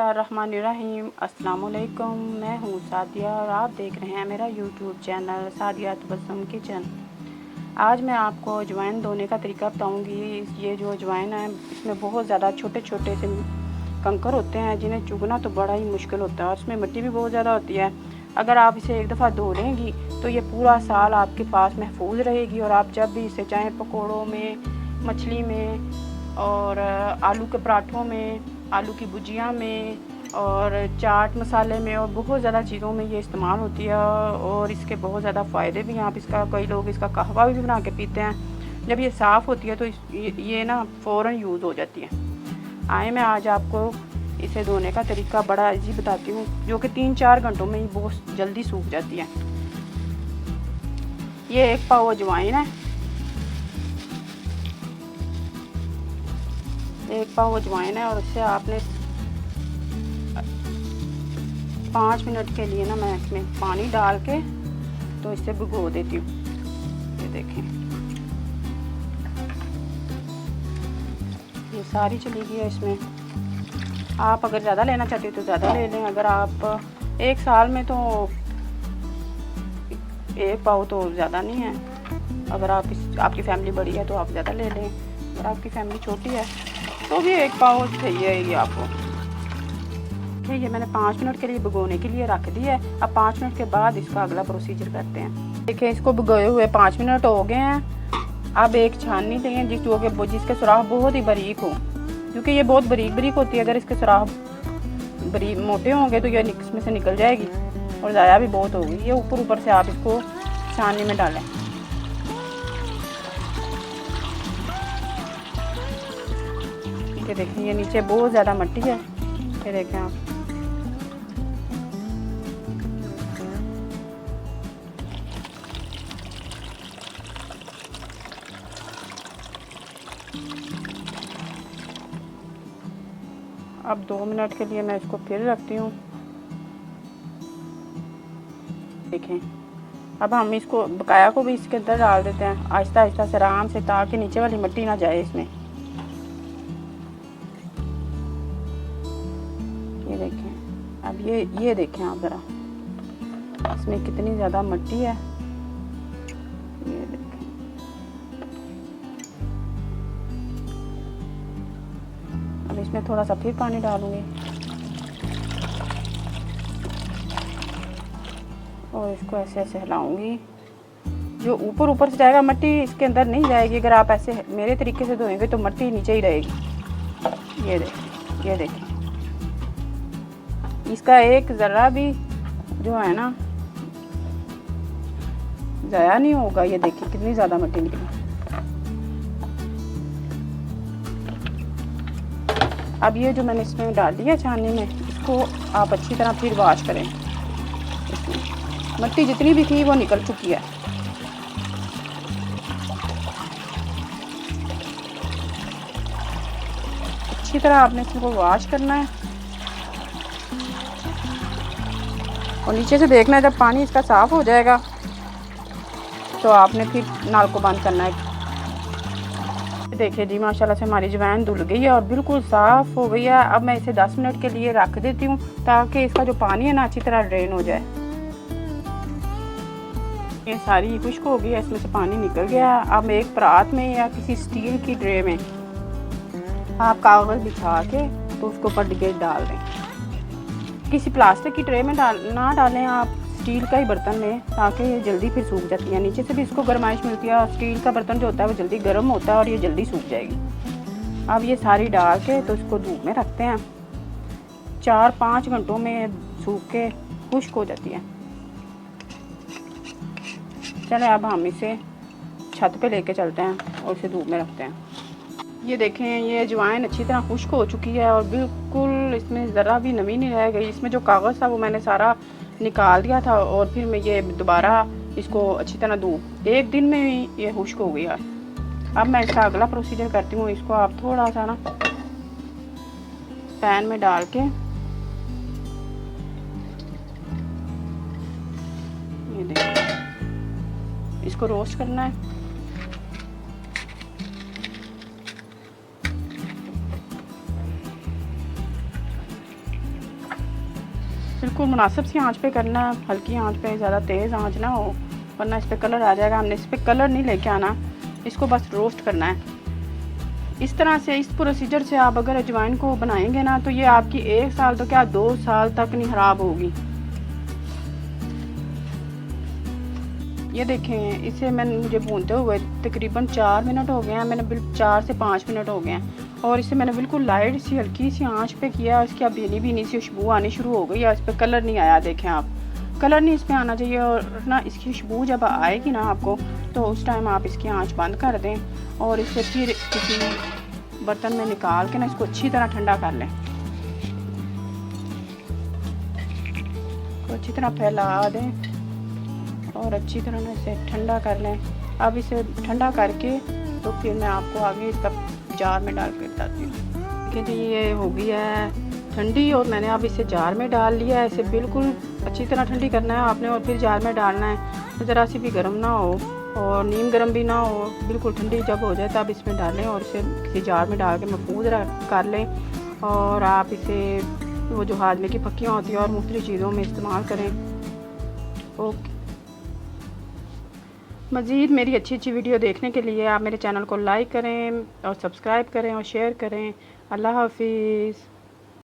रहमानिर्रहीम। अस्सलाम वालेकुम। मैं हूँ सादिया और आप देख रहे हैं मेरा YouTube channel Sadia Tabassum kitchen. आज मैं आपको अजवाइन धोने का तरीका बताऊंगी। ये जो अजवाइन है इसमें बहुत ज़्यादा छोटे छोटे से कंकर होते हैं जिन्हें चुगना तो बड़ा ही मुश्किल होता है और इसमें मिट्टी भी बहुत ज़्यादा होती है। अगर आप इसे एक दफ़ा धो लेंगी तो ये पूरा साल आपके पास महफूज रहेगी और आप जब भी इसे चाहें पकौड़ों में, मछली में और आलू के पराठों में, आलू की भुजिया में और चाट मसाले में और बहुत ज़्यादा चीज़ों में ये इस्तेमाल होती है और इसके बहुत ज़्यादा फ़ायदे भी हैं। आप इसका कई लोग इसका कहवा भी बना के पीते हैं। जब ये साफ़ होती है तो ये ना फ़ौरन यूज़ हो जाती है। आए मैं आज आपको इसे धोने का तरीका बड़ा अजीब बताती हूँ जो कि 3-4 घंटों में ही बहुत जल्दी सूख जाती है। ये 1 पाव अजवाइन है, 1 पाव अजवाइन है और इससे आपने 5 मिनट के लिए ना मैं इसमें पानी डाल के तो इसे भिगो देती हूँ। ये देखें, ये सारी चली गई है इसमें। आप अगर ज़्यादा लेना चाहते हो तो ज़्यादा ले लें। अगर आप 1 साल में तो 1 पाव तो ज़्यादा नहीं है। अगर आपकी फैमिली बड़ी है तो आप ज़्यादा ले लें। अगर आपकी फैमिली छोटी है तो भी 1 पाव चाहिए ये आपको। ठीक है, मैंने 5 मिनट के लिए भिगोने के लिए रख दी है। अब 5 मिनट के बाद इसका अगला प्रोसीजर करते हैं। देखिए, इसको भिगोए हुए 5 मिनट हो गए हैं। अब एक छाननी लेंगे जिसके सुराख बहुत ही बारीक हो, क्योंकि ये बहुत बारीक होती है। अगर इसके सुराख बारीक मोटे होंगे तो ये इसमें से निकल जाएगी और ज़ाया भी बहुत होगी। ये ऊपर से आप इसको छाननी में डालें। ये देखें, ये नीचे बहुत ज़्यादा मिट्टी है। ये देखें आप, अब 2 मिनट के लिए मैं इसको फिर रखती हूँ। देखें, अब हम इसको बकाया को भी इसके अंदर डाल देते हैं आहिस्ता आहिस्ता से, आराम से, ताकि नीचे वाली मिट्टी ना जाए इसमें। ये देखें, अब ये देखें आप ज़रा, इसमें कितनी ज़्यादा मिट्टी है। ये देखें, अब इसमें थोड़ा सा फिर पानी डालूंगी और इसको ऐसे ऐसे हिलाऊंगी। जो ऊपर से जाएगा मिट्टी इसके अंदर नहीं जाएगी। अगर आप ऐसे मेरे तरीके से धोएंगे तो मिट्टी नीचे ही रहेगी। ये देखें, इसका एक ज़रा भी जो है ना ज़ाया नहीं होगा। ये देखिए कितनी ज़्यादा मिट्टी निकली। अब ये जो मैंने इसमें डाल दिया छाननी में, इसको आप अच्छी तरह फिर वॉश करें। मिट्टी जितनी भी थी वो निकल चुकी है। अच्छी तरह आपने इसको वॉश करना है और नीचे से देखना है। जब पानी इसका साफ़ हो जाएगा तो आपने फिर नल को बंद करना है। देखिए जी, माशाल्लाह से हमारी अजवाइन धुल गई है और बिल्कुल साफ़ हो गई है। अब मैं इसे 10 मिनट के लिए रख देती हूँ ताकि इसका जो पानी है ना अच्छी तरह ड्रेन हो जाए। ये सारी खुश्क हो गई है, इसमें से पानी निकल गया है। अब एक परात में या किसी स्टील की ट्रे में आप कागज़ बिछा के तो उसके ऊपर डिगेट डाल दें। किसी प्लास्टिक की ट्रे में ना डालें आप, स्टील का ही बर्तन में, ताकि ये जल्दी फिर सूख जाती है। नीचे से भी इसको गर्माइश मिलती है और स्टील का बर्तन जो होता है वो जल्दी गर्म होता है और ये जल्दी सूख जाएगी। अब ये सारी डाल के तो इसको धूप में रखते हैं। 4-5 घंटों में सूख के खुश्क हो जाती है। चलें, अब हम इसे छत पे लेके चलते हैं और इसे धूप में रखते हैं। ये देखें, ये अजवाइन अच्छी तरह खुश्क हो चुकी है और बिल्कुल इसमें ज़रा भी नमी नहीं रह गई। इसमें जो कागज़ था वो मैंने सारा निकाल दिया था और फिर मैं ये दोबारा इसको अच्छी तरह धूप 1 दिन में ही ये खुश्क हो गई है। अब मैं इसका अगला प्रोसीजर करती हूँ। इसको आप थोड़ा सा ना पैन में डाल के, ये देखिए, इसको रोस्ट करना है। बिल्कुल मुनासिब सी आंच पे करना है, हल्की आंच पे, ज़्यादा तेज़ आंच ना हो वरना इस पर कलर आ जाएगा। हमने इस पर कलर नहीं लेके आना, इसको बस रोस्ट करना है। इस तरह से, इस प्रोसीजर से आप अगर अजवाइन को बनाएंगे ना तो ये आपकी 1 साल तो क्या 2 साल तक नहीं ख़राब होगी। ये देखें, इसे मुझे भूनते हुए तकरीबन 4 मिनट हो गए हैं। मैंने बिल्कुल 4 से 5 मिनट हो गए हैं और इसे मैंने बिल्कुल लाइट सी हल्की सी आंच पे किया। इसकी अब भीनी भीनी सी खुशबू आनी शुरू हो गई है। इस पर कलर नहीं आया, देखें आप, कलर नहीं इस पर आना चाहिए। और ना इसकी खुशबू जब आएगी ना आपको तो उस टाइम आप इसकी आंच बंद कर दें और इसे फिर किसी बर्तन में निकाल के ना इसको अच्छी तरह ठंडा कर लें। तो अच्छी तरह फैला दें और अच्छी तरह ना इसे ठंडा कर लें। अब इसे ठंडा करके तो फिर मैं आपको आगे इसका जार में डाल कर बताती हूँ। देखिए जी, ये हो गई है ठंडी और मैंने अब इसे जार में डाल लिया है। इसे बिल्कुल अच्छी तरह ठंडी करना है आपने और फिर जार में डालना है। ज़रा सी भी गर्म ना हो और नीम गर्म भी ना हो, बिल्कुल ठंडी जब हो जाए तब इसमें डालें और इसे किसी जार में डाल के महफूज कर लें। और आप इसे वो जो हाजमे की पक्कियाँ होती हैं और मुख्तलिफ़ चीज़ों में इस्तेमाल करें। ओके। मज़ीद मेरी अच्छी अच्छी वीडियो देखने के लिए आप मेरे चैनल को लाइक करें और सब्सक्राइब करें और शेयर करें। अल्लाह हाफिज़।